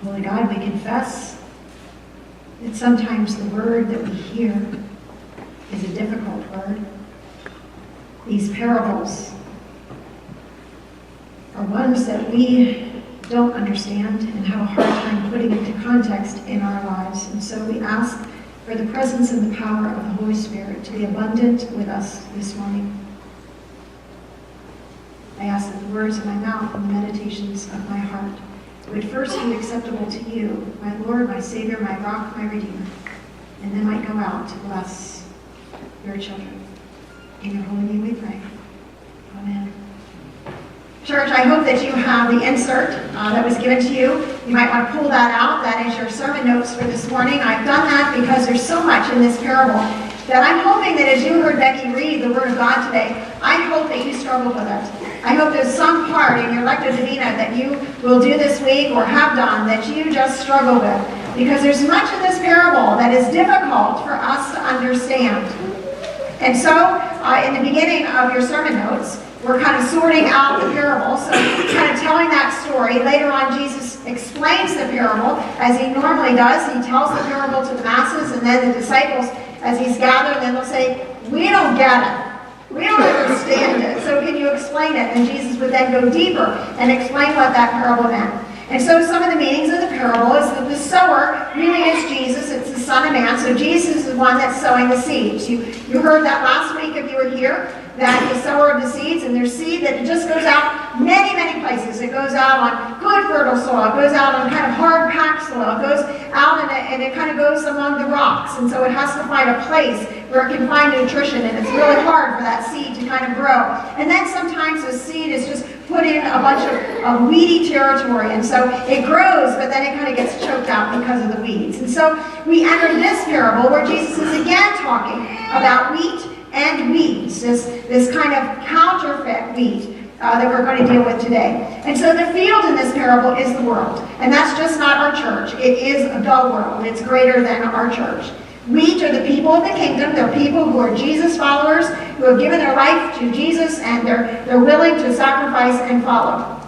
Holy God, we confess that sometimes the word that we hear is a difficult word. These parables are ones that we don't understand and have a hard time putting into context in our lives. And so we ask for the presence and the power of the Holy Spirit to be abundant with us this morning. I ask that the words of my mouth and the meditations of my heart would first be acceptable to you, my Lord, my Savior, my rock, my Redeemer, and then might go out to bless your children. In your holy name we pray. Amen. Church, I hope that you have the insert that was given to you. You might want to pull that out. That is your sermon notes for this morning. I've done that because there's so much in this parable that I'm hoping that as you heard Becky read the Word of God today, I hope that you struggle with it. I hope there's some part in your Lectio Divina that you will do this week or have done that you just struggle with. Because there's much in this parable that is difficult for us to understand. And so, in the beginning of your sermon notes, we're kind of sorting out the parable, so kind of telling that story. Later on, Jesus explains the parable, as he normally does. He tells the parable to the masses, and then the disciples, as he's gathered, then they'll say, we don't get it. We don't understand it. So can you explain it? And Jesus would then go deeper and explain what that parable meant. And so some of the meanings of the parable is that the sower really is Jesus. It's the Son of Man. So Jesus is the one that's sowing the seeds. You heard that last week if you were here, that the sower of the seeds, and there's seed that just goes out many, many places. It goes out on good fertile soil. It goes out on kind of hard packed soil. It goes out and it kind of goes among the rocks. And so it has to find a place where it can find nutrition, and it's really hard for that seed to kind of grow. And then sometimes the seed is just put in a bunch of weedy territory, and so it grows, but then it kind of gets choked out because of the weeds. And so we enter this parable where Jesus is again talking about wheat and weeds, this kind of counterfeit wheat that we're going to deal with today. And so the field in this parable is the world, and that's just not our church. It is the world. It's greater than our church. Wheat are the people of the kingdom. They're people who are Jesus followers, who have given their life to Jesus, and they're willing to sacrifice and follow.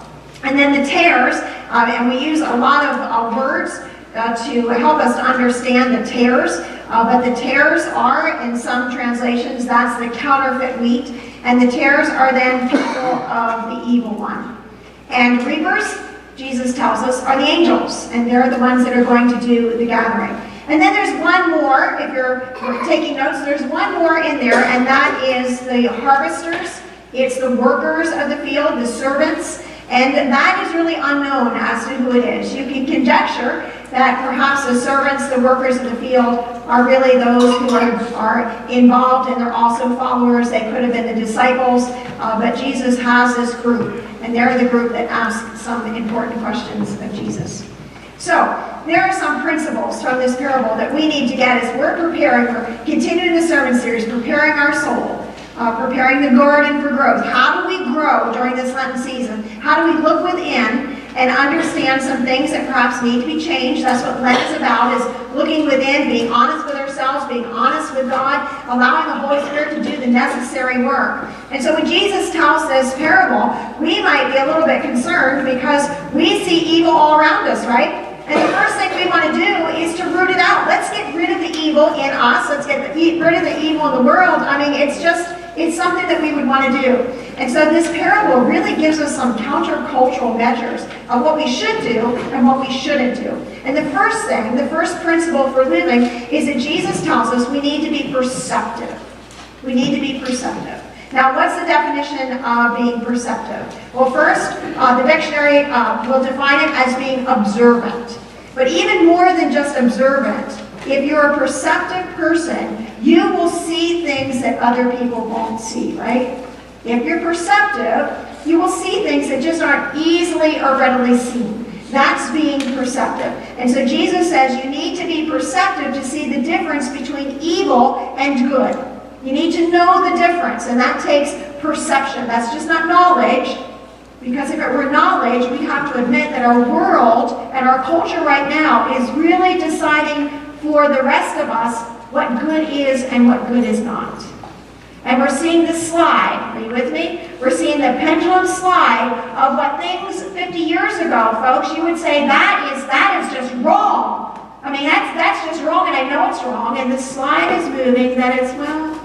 And then the tares, and we use a lot of words to help us to understand the tares, but the tares are, in some translations, that's the counterfeit wheat, and the tares are then people of the evil one. And reapers, Jesus tells us, are the angels, and they're the ones that are going to do the gathering. And then there's one more, if you're taking notes, there's one more in there, and that is the harvesters. It's the workers of the field, the servants, and that is really unknown as to who it is. You can conjecture that perhaps the servants, the workers of the field, are really those who are involved, and they're also followers. They could have been the disciples, but Jesus has this group, and they're the group that asks some important questions of Jesus. So, there are some principles from this parable that we need to get as we're preparing for continuing the sermon series, preparing our soul, preparing the garden for growth. How do we grow during this Lenten season? How do we look within and understand some things that perhaps need to be changed? That's what Lent is about, is looking within, being honest with ourselves, being honest with God, allowing the Holy Spirit to do the necessary work. And so when Jesus tells this parable, we might be a little bit concerned because we see evil all around us, right? And the first thing we want to do is to root it out. Let's get rid of the evil in us. Let's get rid of the evil in the world. I mean, it's something that we would want to do. And so this parable really gives us some countercultural measures of what we should do and what we shouldn't do. And the first thing, the first principle for living is that Jesus tells us we need to be perceptive. We need to be perceptive. Now, what's the definition of being perceptive? Well, first, the dictionary will define it as being observant. But even more than just observant, if you're a perceptive person, you will see things that other people won't see, right? If you're perceptive, you will see things that just aren't easily or readily seen. That's being perceptive. And so Jesus says you need to be perceptive to see the difference between evil and good. You need to know the difference, and that takes perception. That's just not knowledge, because if it were knowledge, we have to admit that our world and our culture right now is really deciding for the rest of us what good is and what good is not. And we're seeing the slide. Are you with me? We're seeing the pendulum slide of what things 50 years ago, folks, you would say that is just wrong. I mean, that's just wrong, and I know it's wrong. And the slide is moving that it's, well,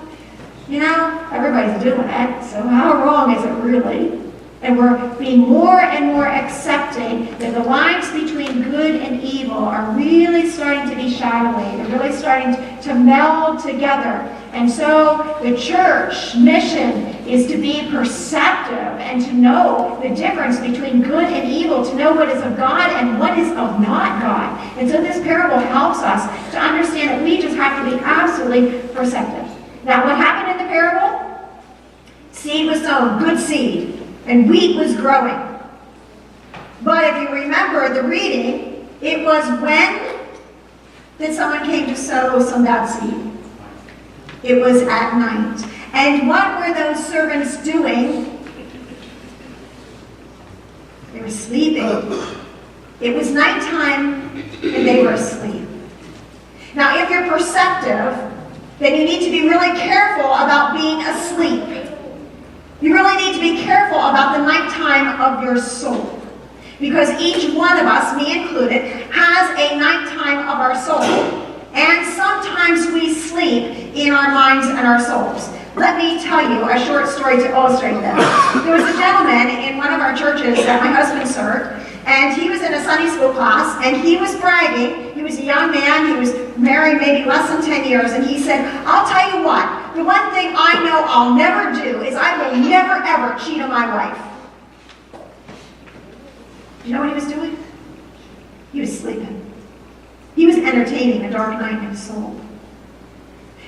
everybody's doing it, so how wrong is it really? And we're being more and more accepting that the lines between good and evil are really starting to be shadowy. They're really starting to meld together. And so the church mission is to be perceptive and to know the difference between good and evil, to know what is of God and what is of not God. And so this parable helps us to understand that we just have to be absolutely perceptive. Now, what happened in the parable? Seed was sown, good seed. And wheat was growing. But if you remember the reading, it was when that someone came to sow some bad seed. It was at night. And what were those servants doing? They were sleeping. It was nighttime and they were asleep. Now, if you're perceptive, then you need to be really careful about being asleep. You really need to be careful about the nighttime of your soul. Because each one of us, me included, has a nighttime of our soul. And sometimes we sleep in our minds and our souls. Let me tell you a short story to illustrate this. There was a gentleman in one of our churches that my husband served, and he was in a Sunday school class, and he was bragging. He was a young man. He was married maybe less than 10 years, and he said, I'll tell you what, the one thing I know I'll never do is I will never, ever cheat on my wife. You know what he was doing? He was sleeping. He was entertaining a dark night in his soul.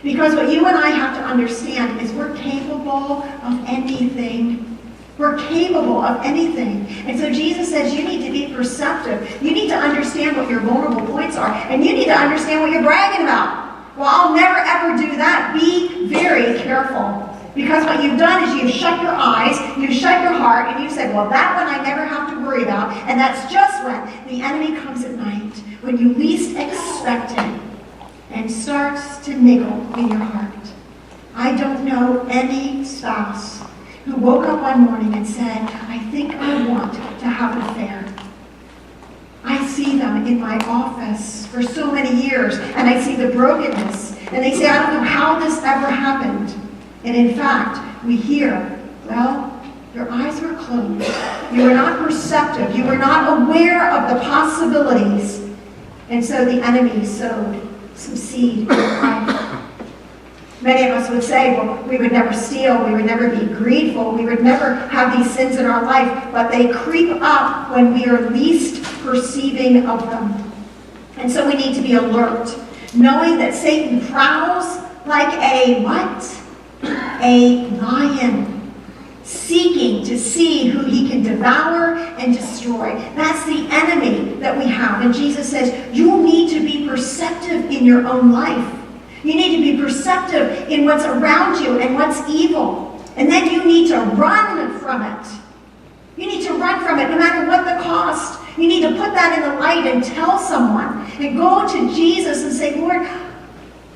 Because what you and I have to understand is we're capable of anything. We're capable of anything. And so Jesus says you need to be perceptive. You need to understand what your vulnerable points are. And you need to understand what you're bragging about. Well, I'll never ever do that. Be very careful. Because what you've done is you've shut your eyes, you've shut your heart, and you've said, well, that one I never have to worry about. And that's just when the enemy comes at night, when you least expect it, and starts to niggle in your heart. I don't know any spouse who woke up one morning and said, I think I want to have an affair. I see them in my office for so many years, and I see the brokenness, and they say, I don't know how this ever happened. And in fact, we hear, well, your eyes were closed. You were not perceptive. You were not aware of the possibilities. And so the enemy sowed some seed in your life. Many of us would say, well, we would never steal, we would never be greedful, we would never have these sins in our life, but they creep up when we are least perceiving of them. And so we need to be alert, knowing that Satan prowls like a what? A lion, seeking to see who he can devour and destroy. That's the enemy that we have. And Jesus says, you need to be perceptive in your own life. You need to be perceptive in what's around you and what's evil. And then you need to run from it. You need to run from it no matter what the cost. You need to put that in the light and tell someone. And go to Jesus and say, Lord,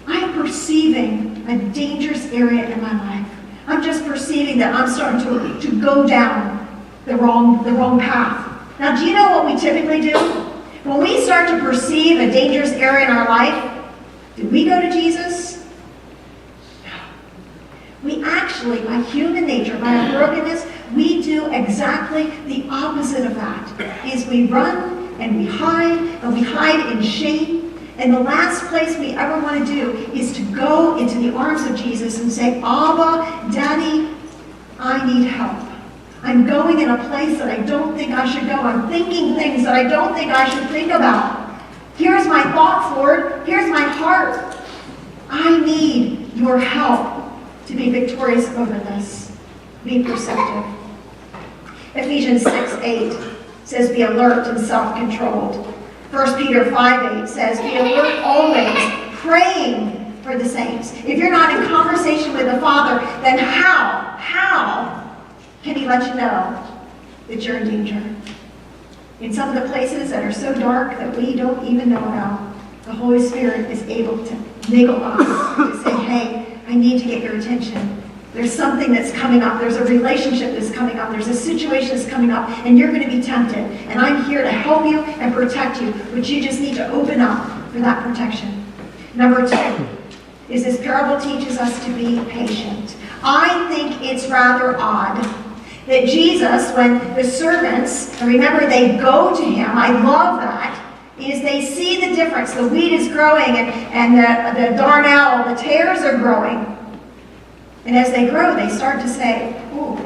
I'm perceiving a dangerous area in my life. I'm just perceiving that I'm starting to go down the wrong path. Now, do you know what we typically do? When we start to perceive a dangerous area in our life, do we go to Jesus? No. We actually, by human nature, by our brokenness, we do exactly the opposite of that. Is we run and we hide in shame. And the last place we ever want to do is to go into the arms of Jesus and say, Abba, Daddy, I need help. I'm going in a place that I don't think I should go. I'm thinking things that I don't think I should think about. Here's my thoughts, Lord. Here's my heart. I need your help to be victorious over this. Be perceptive. Ephesians 6:8 says, be alert and self-controlled. 1 Peter 5:8 says, be alert always, praying for the saints. If you're not in conversation with the Father, then how can he let you know that you're in danger? In some of the places that are so dark that we don't even know about, the Holy Spirit is able to niggle us to say, hey, I need to get your attention. There's something that's coming up. There's a relationship that's coming up. There's a situation that's coming up, and you're going to be tempted. And I'm here to help you and protect you, but you just need to open up for that protection. Number 2 is this parable teaches us to be patient. I think it's rather odd that Jesus, when the servants, and remember they go to him, I love that, is they see the difference. The wheat is growing and the darnel, the tares are growing. And as they grow, they start to say, oh,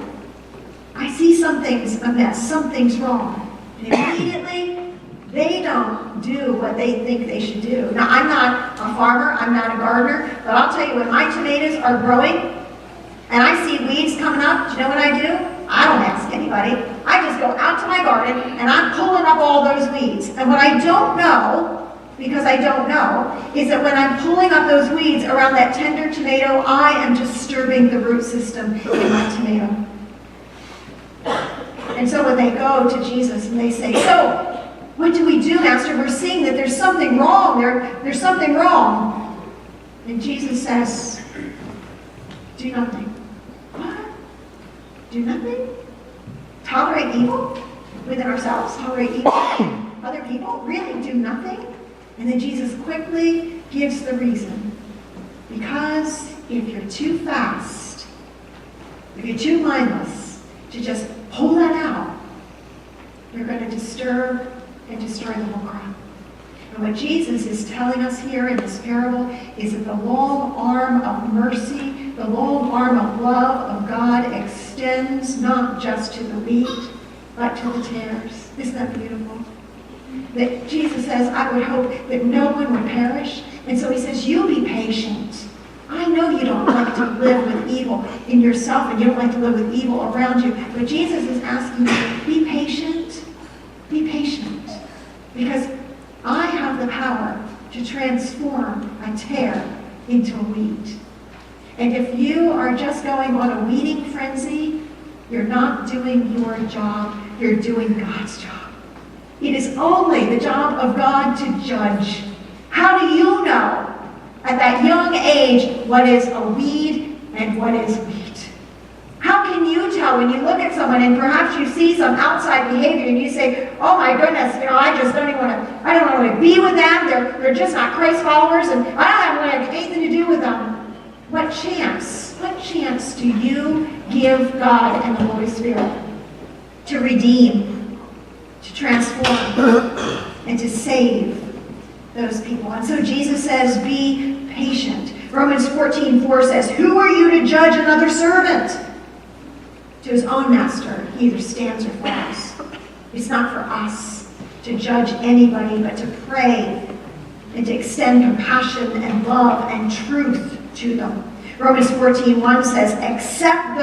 I see something's amiss, something's wrong. And immediately, they don't do what they think they should do. Now, I'm not a farmer, I'm not a gardener, but I'll tell you, when my tomatoes are growing, and I see weeds coming up, do you know what I do? I don't ask anybody. I just go out to my garden, and I'm pulling up all those weeds. And what I don't know, because I don't know, is that when I'm pulling up those weeds around that tender tomato, I am disturbing the root system in my tomato. And so when they go to Jesus and they say, so, what do we do, Master? We're seeing that there's something wrong. There's something wrong. And Jesus says, do nothing. What? Do nothing? Tolerate evil within ourselves? Tolerate evil in other people? Really? Do nothing? And then Jesus quickly gives the reason. Because if you're too fast, if you're too mindless to just pull that out, you're going to disturb and destroy the whole crop. And what Jesus is telling us here in this parable is that the long arm of mercy, the long arm of love of God extends not just to the wheat, but to the tares. Isn't that beautiful? That Jesus says, I would hope that no one would perish. And so he says, you be patient. I know you don't like to live with evil in yourself, and you don't like to live with evil around you. But Jesus is asking you, be patient. Be patient. Because I have the power to transform a tare into a wheat. And if you are just going on a weeding frenzy, you're not doing your job, you're doing God's job. It is only the job of God to judge. How do you know at that young age what is a weed and what is wheat? How can you tell when you look at someone and perhaps you see some outside behavior and you say, oh my goodness, I just don't even I don't want to be with them. They're just not Christ followers, and I don't want anything to do with them. What chance do you give God and the Holy Spirit to redeem, to transform, and to save those people? And so Jesus says, be patient. Romans 14:4 says, who are you to judge another servant? To his own master, he either stands or falls. It's not for us to judge anybody, but to pray and to extend compassion and love and truth to them. Romans 14:1 says, accept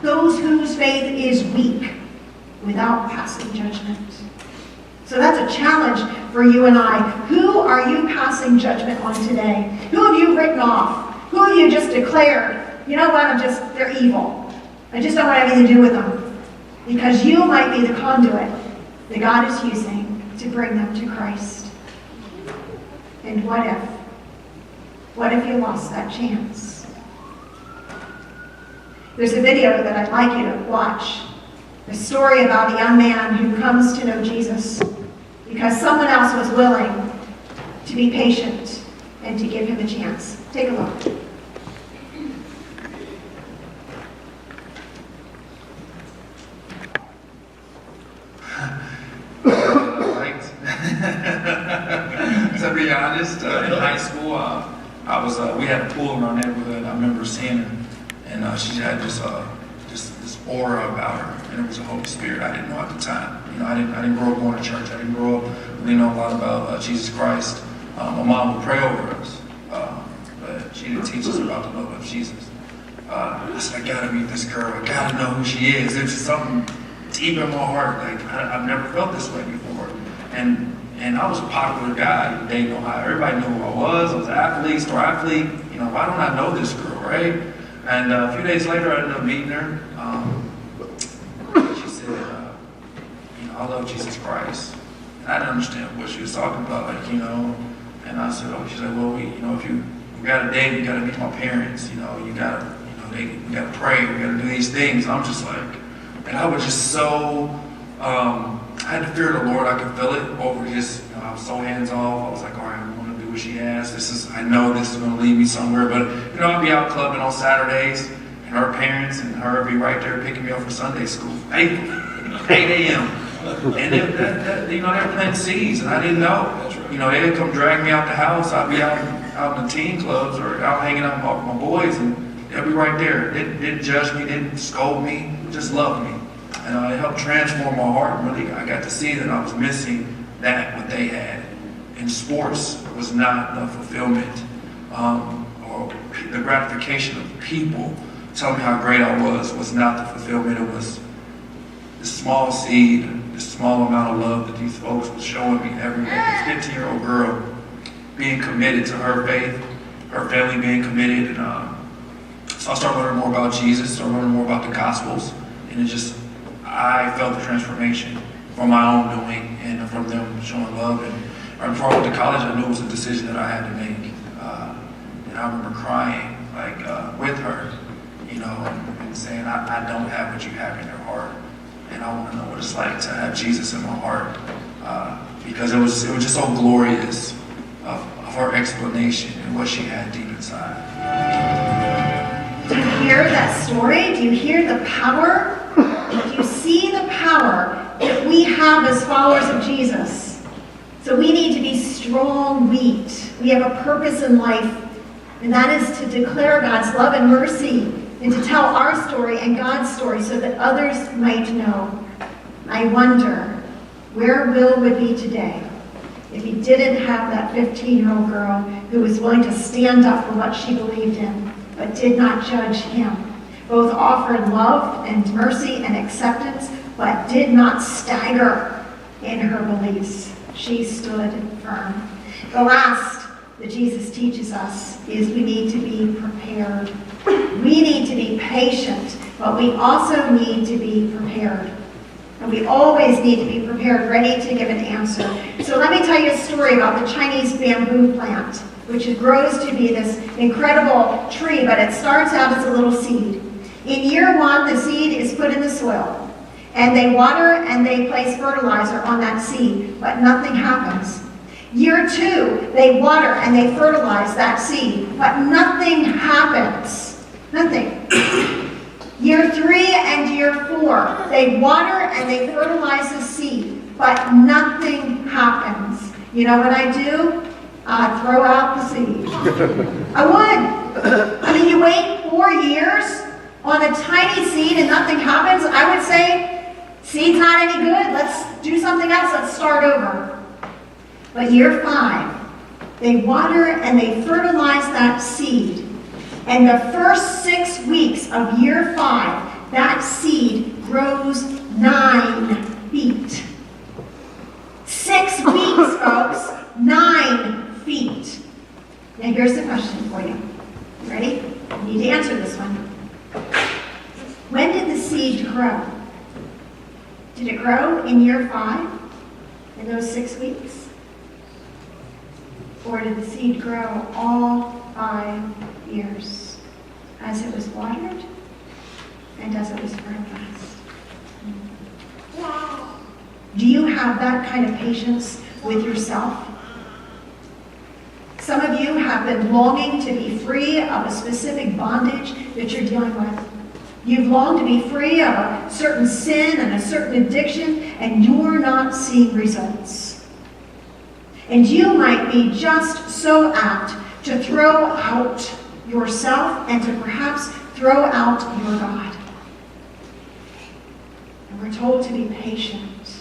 those whose faith is weak, without passing judgment. So that's a challenge for you and I. Who are you passing judgment on today? Who have you written off? Who have you just declared, you know what, they're evil. I just don't want anything to do with them. Because you might be the conduit that God is using to bring them to Christ. And what if? What if you lost that chance? There's a video that I'd like you to watch. A story about a young man who comes to know Jesus because someone else was willing to be patient and to give him a chance. Take a look. To be honest, in high school, we had a pool in our neighborhood. I remember seeing her, and she had this aura about her, and it was the Holy Spirit. I didn't know at the time. I didn't grow up going to church. I didn't grow up really know a lot about Jesus Christ. My mom would pray over us, but she didn't teach us about the love of Jesus. I said, I gotta meet this girl. I gotta know who she is. There's just something deep in my heart. Like I've never felt this way before. And I was a popular guy in Dayton, Ohio. Everybody knew who I was. I was an athlete, star athlete. Why don't I know this girl, right? And a few days later, I ended up meeting her. She said, I love Jesus Christ. And I didn't understand what she was talking about, And I said, oh, she said, well, if you got a date, you got to meet my parents. You got to we got to pray, we got to do these things. I'm just like, and I was just so, I had the fear of the Lord. I could feel it over his, I was so hands off. I was like, all right, I'm going to do what she asked. I know this is going to lead me somewhere. But, I'd be out clubbing on Saturdays, and her parents and her would be right there picking me up for Sunday school. 8 a.m. And they were planting seeds, and I didn't know. They'd come drag me out the house. I'd be out in the teen clubs or out hanging out with my boys, and they'd be right there. Didn't judge me, didn't scold me, just loved me. And it helped transform my heart. Really, I got to see that I was missing what they had. And sports was not the fulfillment or the gratification of people telling me how great I was not the fulfillment. It was the small seed, the small amount of love that these folks were showing me every day. This 15-year-old girl being committed to her faith, her family being committed. And so I started learning more about Jesus, started learning more about the Gospels. And I felt the transformation from my own doing and from them showing love. And right before I went to college, I knew it was a decision that I had to make. And I remember crying with her, and saying, I don't have what you have in your heart. And I want to know what it's like to have Jesus in my heart. Because it was just so glorious of her explanation and what she had deep inside. Do you hear that story? Do you hear the power? Do you see the power that we have as followers of Jesus? So we need to be strong wheat. We have a purpose in life, and that is to declare God's love and mercy and to tell our story and God's story so that others might know. I wonder where Will would be today if he didn't have that 15-year-old girl who was willing to stand up for what she believed in, but did not judge him. Both offered love and mercy and acceptance, but did not stagger in her beliefs. She stood firm. The last that Jesus teaches us is we need to be prepared. We need to be patient, but we also need to be prepared. And we always need to be prepared, ready to give an answer. So let me tell you a story about the Chinese bamboo plant, which grows to be this incredible tree, but it starts out as a little seed. In year 1, the seed is put in the soil, and they water and they place fertilizer on that seed, but nothing happens. Year 2, they water and they fertilize that seed, but nothing happens. Nothing. Year 3 and year 4, they water and they fertilize the seed, but nothing happens. You know what I do? I throw out the seed. I would. I mean, you wait 4 years on a tiny seed and nothing happens. I would say, seed's not any good. Let's do something else. Let's start over. But year 5, they water and they fertilize that seed. And the first 6 weeks of year 5, that seed grows 9 feet. 6 weeks, folks, 9 feet. Now here's the question for you. You ready? You need to answer this one. When did the seed grow? Did it grow in year 5, in those 6 weeks? Or did the seed grow all 5 years as it was watered and as it was fertilized? Do you have that kind of patience with yourself? Some of you have been longing to be free of a specific bondage that you're dealing with. You've longed to be free of a certain sin and a certain addiction, and you're not seeing results. And you might be just so apt to throw out yourself and to perhaps throw out your God. And we're told to be patient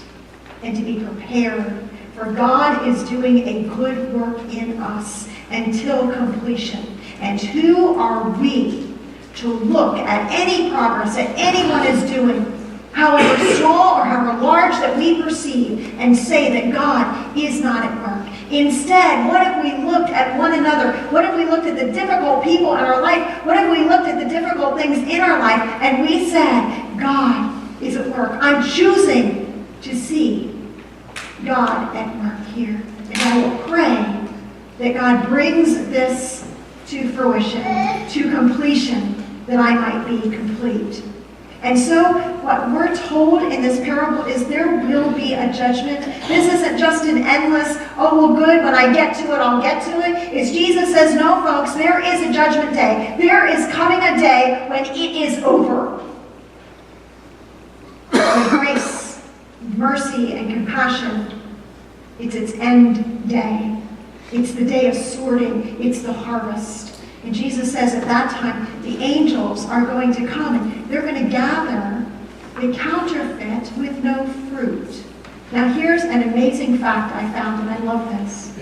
and to be prepared, for God is doing a good work in us until completion. And who are we to look at any progress that anyone is doing, however small or however large that we perceive, and say that God is not at work? Instead, what if we looked at one another? What if we looked at the difficult people in our life? What if we looked at the difficult things in our life and we said, God is at work. I'm choosing to see God at work here. And I will pray that God brings this to fruition, to completion that I might be complete. And so what we're told in this parable is there will be a judgment. This isn't just an endless, oh, well, good, when I get to it, I'll get to it. It's Jesus says, no, folks, there is a judgment day. There is coming a day when it is over. When grace, mercy, and compassion, it's its end day. It's the day of sorting. It's the harvest. And Jesus says at that time, the angels are going to come and they're going to gather the counterfeit with no fruit. Now here's an amazing fact I found, and I love this.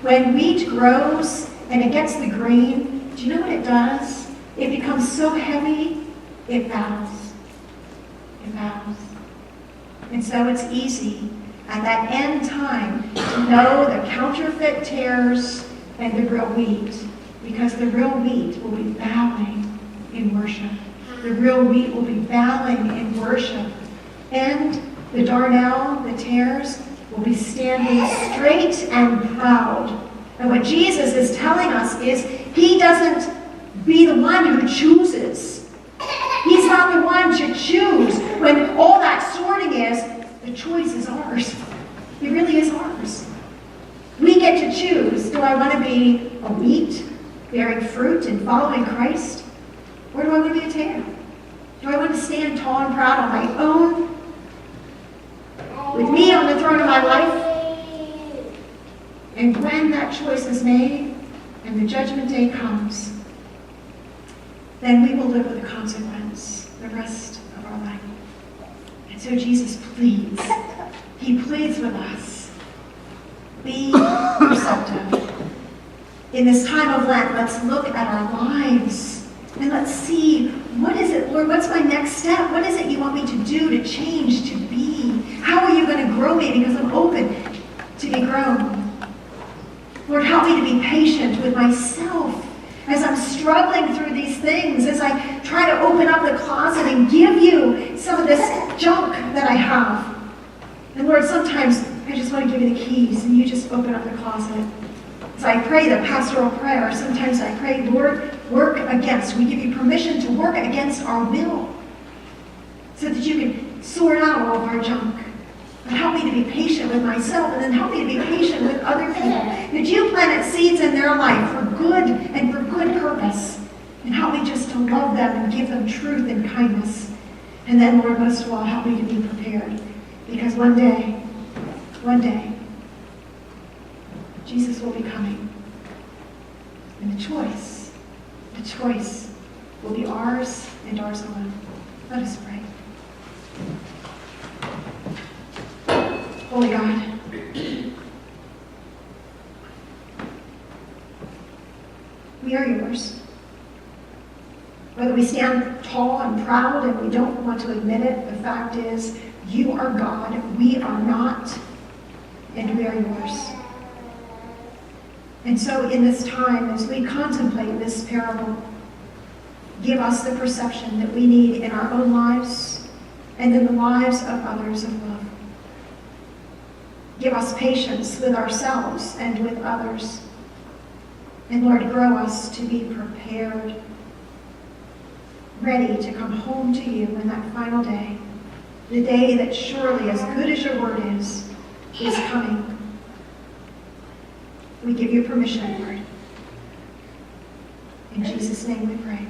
When wheat grows and it gets the grain, do you know what it does? It becomes so heavy, it bows. It bows. And so it's easy at that end time to know the counterfeit tares and the real wheat. Because the real wheat will be bowing in worship. The real wheat will be bowing in worship. And the darnel, the tares, will be standing straight and proud. And what Jesus is telling us is he doesn't be the one who chooses. He's not the one to choose. When all that sorting is, the choice is ours. It really is ours. We get to choose. Do I want to be a wheat, bearing fruit and following Christ? Or do I want to be a tare? Do I want to stand tall and proud on my own, with me on the throne of my life? And when that choice is made and the judgment day comes, then we will live with the consequence the rest of our life. And so Jesus pleads. He pleads with us. Be receptive. In this time of Lent, let's look at our lives and let's see, what is it, Lord, what's my next step? What is it you want me to do, to change, to be? How are you going to grow me? Because I'm open to be grown. Lord, help me to be patient with myself as I'm struggling through these things, as I try to open up the closet and give you some of this junk that I have. And Lord, sometimes I just want to give you the keys and you just open up the closet. As I pray the pastoral prayer, sometimes I pray, Lord, work against. We give you permission to work against our will so that you can sort out all of our junk. And help me to be patient with myself, and then help me to be patient with other people. That you planted seeds in their life for good and for good purpose. And help me just to love them and give them truth and kindness. And then, Lord, most of all, help me to be prepared. Because one day, Jesus will be coming. And the choice will be ours and ours alone. Let us pray. Holy God, we are yours. Whether we stand tall and proud and we don't want to admit it, the fact is, you are God, we are not, and we are yours. And so in this time, as we contemplate this parable, give us the perception that we need in our own lives and in the lives of others of love. Give us patience with ourselves and with others. And Lord, grow us to be prepared, ready to come home to you in that final day, the day that surely, as good as your word is coming. We give you permission, Lord. In Jesus' name we pray.